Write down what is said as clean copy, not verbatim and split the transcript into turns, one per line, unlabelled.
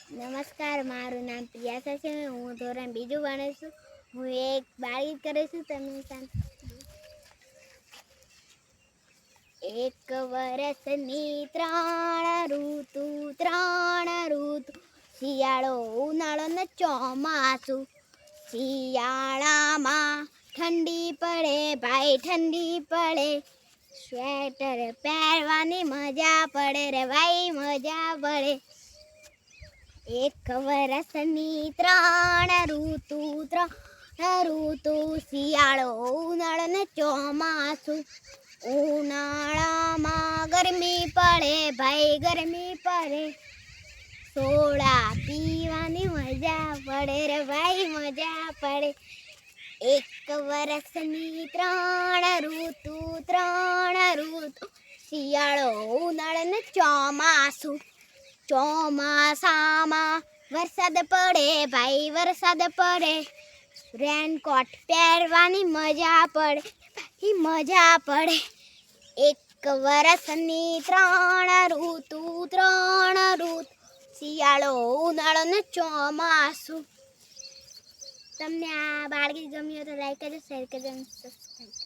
નમસ્કાર, મારું નામ પ્રિયાસા છે. હું ધોરણ બીજું ભણું છું. હું એક બાળગીત કરું છું. તમે એક વરસની ત્રણ ઋતુ શિયાળો, ઉનાળો ને ચોમાસું. શિયાળામાં ઠંડી પડે ભાઈ, ઠંડી પડે. સ્વેટર પહેરવાની મજા પડે રે ભાઈ, મજા પડે. એક વરસની ત્રણ ઋતુ શિયાળો, ઉનાળો ને ચોમાસું. ઉનાળામાં ગરમી પડે ભાઈ, ગરમી પડે. સોડા પીવાની મજા પડે રે ભાઈ, મજા પડે. એક વરસની ત્રણ ઋતુ શિયાળો, ઉનાળો ને ચોમાસું. ચોમાસામાં વરસાદ પડે ભાઈ, વરસાદ પડે. રેનકોટ પહેરવાની મજા પડે ભાઈ, મજા પડે. એક વરસની ત્રણ ઋતુ શિયાળો, ઉનાળો ને ચોમાસું. તમને આ બાળગીત ગમ્યું તો લાઈક કરજો, શેર કરજો અને સબસ્ક્રાઈબ કરજો.